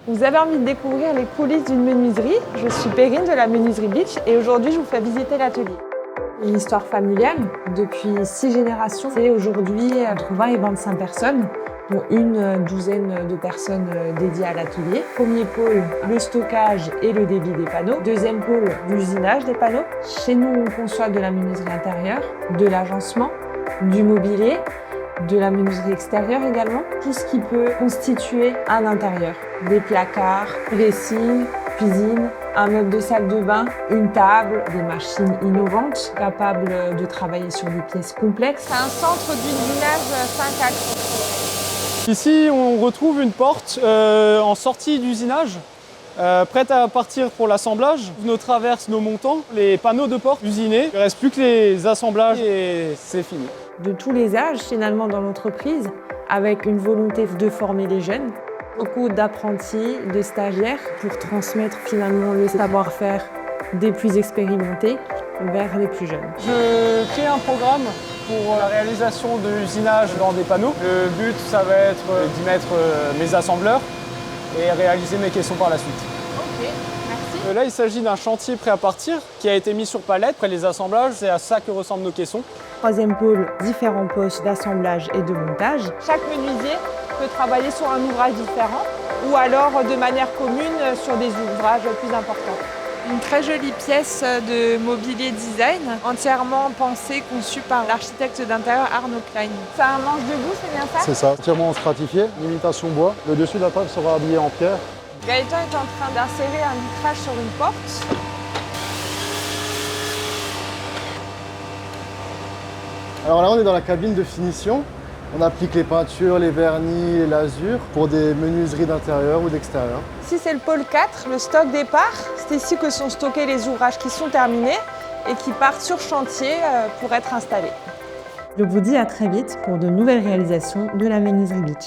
Vous avez envie de découvrir les coulisses d'une menuiserie. Je suis Perrine de la menuiserie Beach et aujourd'hui je vous fais visiter l'atelier. Une histoire familiale depuis 6 générations. C'est aujourd'hui entre 20 et 25 personnes, dont une douzaine de personnes dédiées à l'atelier. Premier pôle, le stockage et le débit des panneaux. Deuxième pôle, l'usinage des panneaux. Chez nous, on conçoit de la menuiserie intérieure, de l'agencement, du mobilier, de la menuiserie extérieure également. Tout ce qui peut constituer un intérieur. Des placards, dressing, cuisine, un meuble de salle de bain, une table, des machines innovantes capables de travailler sur des pièces complexes. C'est un centre d'usinage 5 axes. Ici, on retrouve une porte en sortie d'usinage, prête à partir pour l'assemblage. Nos traverses, nos montants, les panneaux de porte usinés. Il ne reste plus que les assemblages et c'est fini. De tous les âges finalement dans l'entreprise, avec une volonté de former les jeunes. Beaucoup d'apprentis, de stagiaires pour transmettre finalement le savoir-faire des plus expérimentés vers les plus jeunes. Je crée un programme pour la réalisation de l'usinage dans des panneaux. Le but, ça va être d'y mettre mes assembleurs et réaliser mes caissons par la suite. Ok, merci. Là, il s'agit d'un chantier prêt à partir qui a été mis sur palette. Après les assemblages, c'est à ça que ressemblent nos caissons. Troisième pôle, différents postes d'assemblage et de montage. Chaque menuisier peut travailler sur un ouvrage différent ou alors de manière commune sur des ouvrages plus importants. Une très jolie pièce de mobilier design, entièrement pensée, conçue par l'architecte d'intérieur Arnaud Klein. C'est un manche debout, c'est bien ça? C'est ça, entièrement stratifié, imitation bois. Le dessus de la table sera habillé en pierre. Gaëtan est en train d'insérer un vitrage sur une porte. Alors là, on est dans la cabine de finition. On applique les peintures, les vernis et l'azur pour des menuiseries d'intérieur ou d'extérieur. Ici, c'est le pôle 4, le stock départ. C'est ici que sont stockés les ouvrages qui sont terminés et qui partent sur chantier pour être installés. Je vous dis à très vite pour de nouvelles réalisations de la menuiserie Beach.